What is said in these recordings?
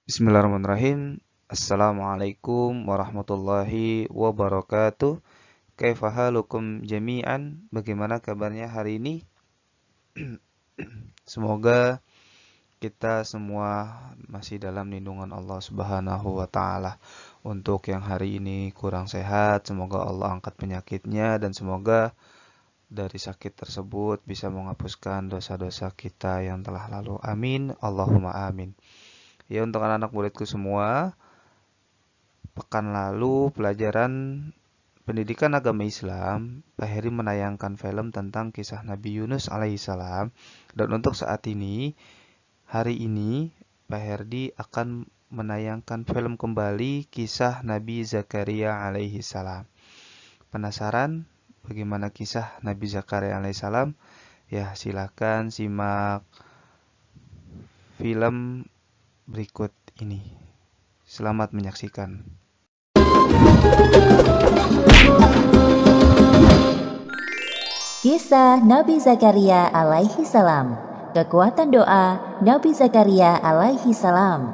Bismillahirrahmanirrahim. Assalamualaikum warahmatullahi wabarakatuh. Kaifa halukum jami'an? Bagaimana kabarnya hari ini? Semoga kita semua masih dalam lindungan Allah Subhanahu wa taala. Untuk yang hari ini kurang sehat, semoga Allah angkat penyakitnya dan semoga dari sakit tersebut bisa menghapuskan dosa-dosa kita yang telah lalu. Amin. Allahumma amin. Ya, untuk anak-anak muridku semua, pekan lalu pelajaran pendidikan agama Islam, Pak Heri menayangkan film tentang kisah Nabi Yunus alaihissalam. Dan untuk saat ini, hari ini, Pak Herdi akan menayangkan film kembali kisah Nabi Zakaria alaihissalam. Penasaran bagaimana kisah Nabi Zakaria alaihissalam? Ya, silakan simak film berikut ini. Selamat menyaksikan. Kisah Nabi Zakaria alaihi salam. Kekuatan doa Nabi Zakaria alaihi salam.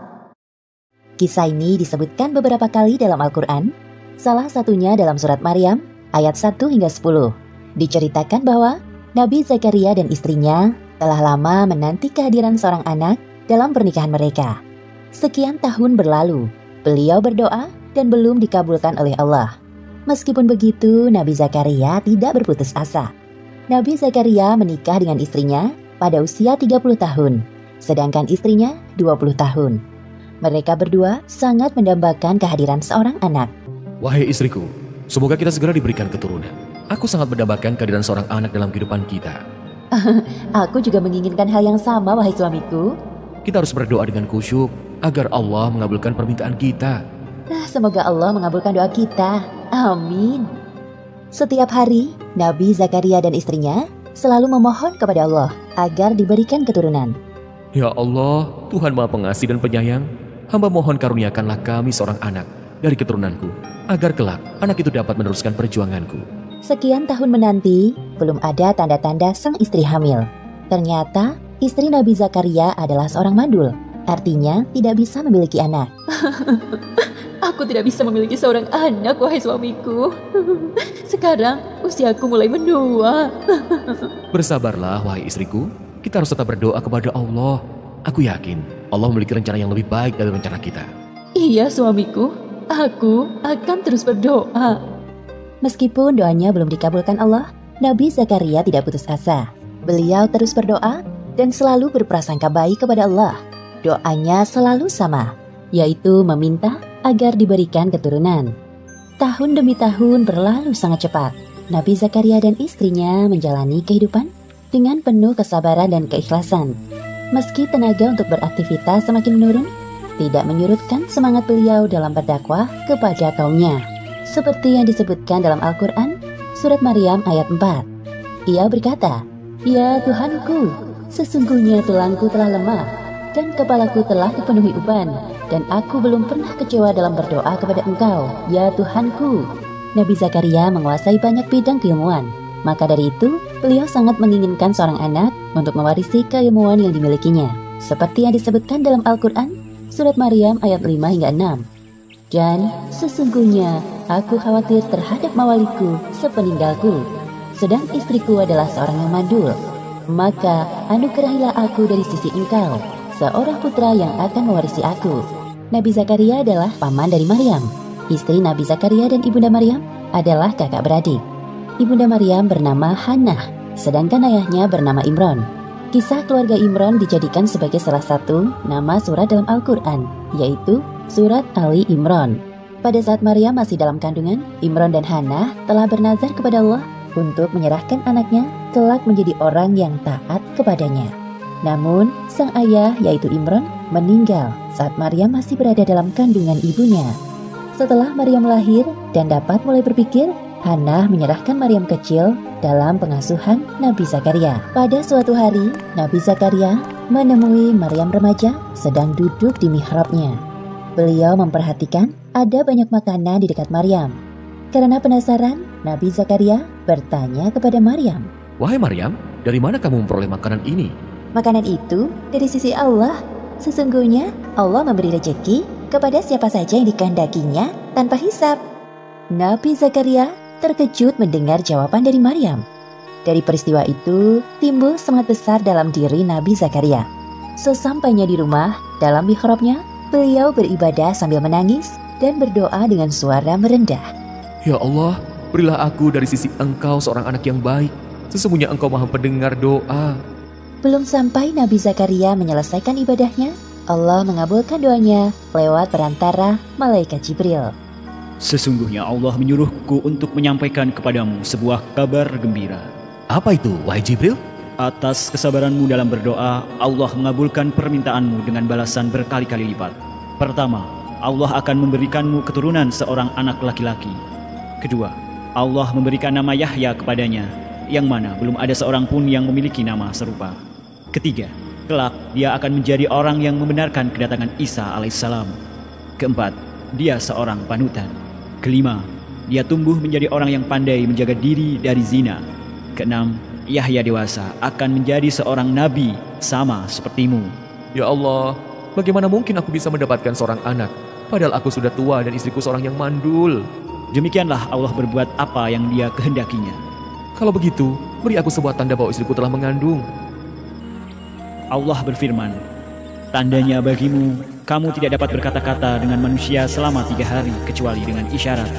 Kisah ini disebutkan beberapa kali dalam Al-Quran. Salah satunya dalam surat Maryam ayat 1 hingga 10. Diceritakan bahwa Nabi Zakaria dan istrinya telah lama menanti kehadiran seorang anak dalam pernikahan mereka. Sekian tahun berlalu, beliau berdoa dan belum dikabulkan oleh Allah. Meskipun begitu, Nabi Zakaria tidak berputus asa. Nabi Zakaria menikah dengan istrinya pada usia 30 tahun, sedangkan istrinya 20 tahun. Mereka berdua sangat mendambakan kehadiran seorang anak. Wahai istriku, semoga kita segera diberikan keturunan. Aku sangat mendambakan kehadiran seorang anak dalam kehidupan kita. Aku juga menginginkan hal yang sama, wahai suamiku. Kita harus berdoa dengan khusyuk agar Allah mengabulkan permintaan kita. Semoga Allah mengabulkan doa kita. Amin. Setiap hari, Nabi Zakaria dan istrinya selalu memohon kepada Allah agar diberikan keturunan. Ya Allah, Tuhan Maha Pengasih dan Penyayang, hamba mohon karuniakanlah kami seorang anak dari keturunanku, agar kelak anak itu dapat meneruskan perjuanganku. Sekian tahun menanti, belum ada tanda-tanda sang istri hamil. Ternyata, istri Nabi Zakaria adalah seorang mandul, artinya tidak bisa memiliki anak. Aku tidak bisa memiliki seorang anak, wahai suamiku. Sekarang usiaku mulai menua. Bersabarlah, wahai istriku. Kita harus tetap berdoa kepada Allah. Aku yakin Allah memiliki rencana yang lebih baik dari rencana kita. Iya, suamiku. Aku akan terus berdoa. Meskipun doanya belum dikabulkan Allah, Nabi Zakaria tidak putus asa. Beliau terus berdoa dan selalu berprasangka baik kepada Allah. Doanya selalu sama, yaitu meminta agar diberikan keturunan. Tahun demi tahun berlalu sangat cepat. Nabi Zakaria dan istrinya menjalani kehidupan dengan penuh kesabaran dan keikhlasan. Meski tenaga untuk beraktivitas semakin menurun, tidak menyurutkan semangat beliau dalam berdakwah kepada kaumnya. Seperti yang disebutkan dalam Al-Quran, surat Maryam ayat 4. Ia berkata, "Ya Tuhanku, sesungguhnya tulangku telah lemah, dan kepalaku telah dipenuhi uban, dan aku belum pernah kecewa dalam berdoa kepada Engkau, ya Tuhanku." Nabi Zakaria menguasai banyak bidang keilmuan. Maka dari itu, beliau sangat menginginkan seorang anak untuk mewarisi keilmuan yang dimilikinya. Seperti yang disebutkan dalam Al-Quran, surat Maryam ayat 5 hingga 6. Dan sesungguhnya aku khawatir terhadap mawaliku sepeninggalku, sedang istriku adalah seorang yang mandul. Maka anugerahilah aku dari sisi Engkau seorang putra yang akan mewarisi aku. Nabi Zakaria adalah paman dari Maryam. Istri Nabi Zakaria dan ibunda Maryam adalah kakak beradik. Ibunda Maryam bernama Hannah, sedangkan ayahnya bernama Imron. Kisah keluarga Imron dijadikan sebagai salah satu nama surat dalam Al-Quran, yaitu surat Ali Imron. Pada saat Maryam masih dalam kandungan, Imron dan Hannah telah bernazar kepada Allah untuk menyerahkan anaknya kelak menjadi orang yang taat kepadanya. Namun, sang ayah yaitu Imron meninggal saat Maryam masih berada dalam kandungan ibunya. Setelah Maryam lahir dan dapat mulai berpikir, Hannah menyerahkan Maryam kecil dalam pengasuhan Nabi Zakaria. Pada suatu hari, Nabi Zakaria menemui Maryam remaja sedang duduk di mihrabnya. Beliau memperhatikan ada banyak makanan di dekat Maryam. Karena penasaran, Nabi Zakaria bertanya kepada Maryam, Wahai Maryam, dari mana kamu memperoleh makanan ini? "Makanan itu dari sisi Allah. Sesungguhnya Allah memberi rezeki kepada siapa saja yang dikehendakinya tanpa hisab. Nabi Zakaria terkejut mendengar jawaban dari Maryam. Dari peristiwa itu, timbul semangat besar dalam diri Nabi Zakaria. Sesampainya di rumah, dalam mihrabnya, beliau beribadah sambil menangis dan berdoa dengan suara merendah. Ya Allah, berilah aku dari sisi Engkau seorang anak yang baik. Sesungguhnya Engkau maha pendengar doa. Belum sampai Nabi Zakaria menyelesaikan ibadahnya, Allah mengabulkan doanya lewat perantara malaikat Jibril. Sesungguhnya Allah menyuruhku untuk menyampaikan kepadamu sebuah kabar gembira. Apa itu, wahai Jibril? Atas kesabaranmu dalam berdoa, Allah mengabulkan permintaanmu dengan balasan berkali-kali lipat. Pertama, Allah akan memberikanmu keturunan seorang anak laki-laki. Kedua, Allah memberikan nama Yahya kepadanya, yang mana belum ada seorang pun yang memiliki nama serupa. Ketiga, kelak dia akan menjadi orang yang membenarkan kedatangan Isa alaihissalam. Keempat, dia seorang panutan. Kelima, dia tumbuh menjadi orang yang pandai menjaga diri dari zina. Keenam, Yahya dewasa akan menjadi seorang nabi sama sepertimu. Ya Allah, bagaimana mungkin aku bisa mendapatkan seorang anak, padahal aku sudah tua dan istriku seorang yang mandul. Demikianlah Allah berbuat apa yang dia kehendakinya. Kalau begitu, beri aku sebuah tanda bahwa istriku telah mengandung. Allah berfirman, tandanya bagimu, kamu tidak dapat berkata-kata dengan manusia selama 3 hari kecuali dengan isyarat.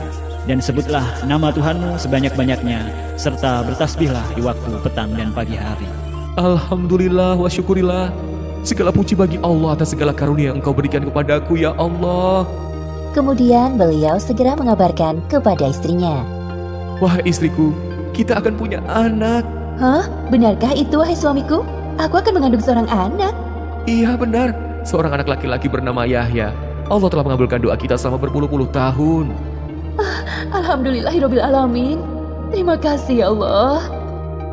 Dan sebutlah nama Tuhanmu sebanyak-banyaknya, serta bertasbihlah di waktu petang dan pagi hari. Alhamdulillah wa syukurillah. Segala puji bagi Allah atas segala karunia yang Engkau berikan kepadaku, ya Allah. Kemudian beliau segera mengabarkan kepada istrinya. Wahai istriku, kita akan punya anak. Hah? Benarkah itu, wahai suamiku? Aku akan mengandung seorang anak. Iya benar, seorang anak laki-laki bernama Yahya. Allah telah mengabulkan doa kita selama berpuluh-puluh tahun. Alhamdulillahirabbil alamin. Terima kasih ya Allah.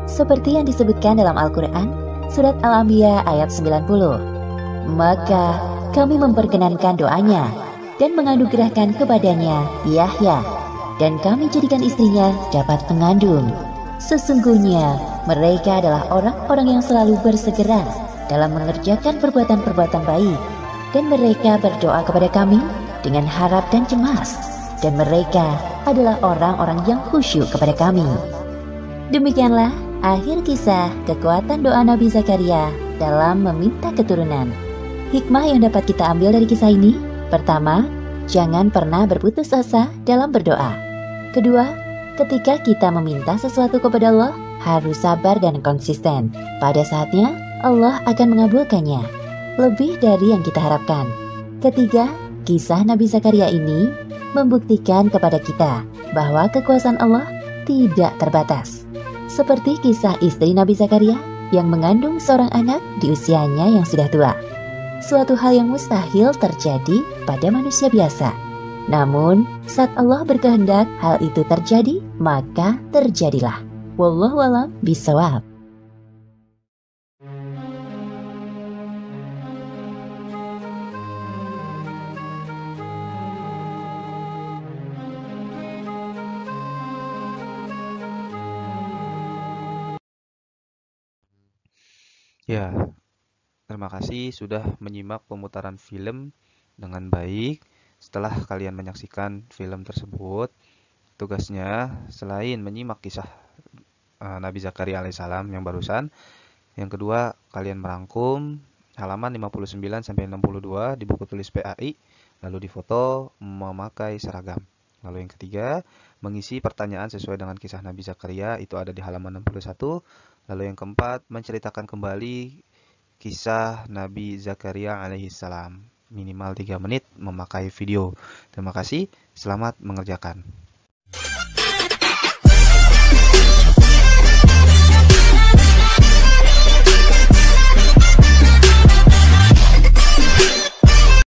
Seperti yang disebutkan dalam Al-Quran, Surat Al-Anbiya ayat 90. Maka kami memperkenankan doanya dan menganugerahkan kepadanya Yahya, dan kami jadikan istrinya dapat mengandung. Sesungguhnya mereka adalah orang-orang yang selalu bersegera dalam mengerjakan perbuatan-perbuatan baik, dan mereka berdoa kepada kami dengan harap dan cemas, dan mereka adalah orang-orang yang khusyuk kepada kami. Demikianlah akhir kisah kekuatan doa Nabi Zakaria dalam meminta keturunan. Hikmah yang dapat kita ambil dari kisah ini: pertama, jangan pernah berputus asa dalam berdoa. Kedua, ketika kita meminta sesuatu kepada Allah, harus sabar dan konsisten. Pada saatnya, Allah akan mengabulkannya lebih dari yang kita harapkan. Ketiga, kisah Nabi Zakaria ini membuktikan kepada kita bahwa kekuasaan Allah tidak terbatas. Seperti kisah istri Nabi Zakaria yang mengandung seorang anak di usianya yang sudah tua. Suatu hal yang mustahil terjadi pada manusia biasa. Namun, saat Allah berkehendak hal itu terjadi, maka terjadilah. Wallahu a'lam bishawab. Ya, terima kasih sudah menyimak pemutaran film dengan baik. Setelah kalian menyaksikan film tersebut, tugasnya selain menyimak kisah Nabi Zakaria alaihissalam yang barusan, yang kedua kalian merangkum halaman 59 sampai 62 di buku tulis PAI, lalu difoto memakai seragam. Lalu yang ketiga, mengisi pertanyaan sesuai dengan kisah Nabi Zakaria, itu ada di halaman 61. Lalu yang keempat, menceritakan kembali kisah Nabi Zakaria alaihissalam. Minimal 3 menit memakai video. Terima kasih, selamat mengerjakan.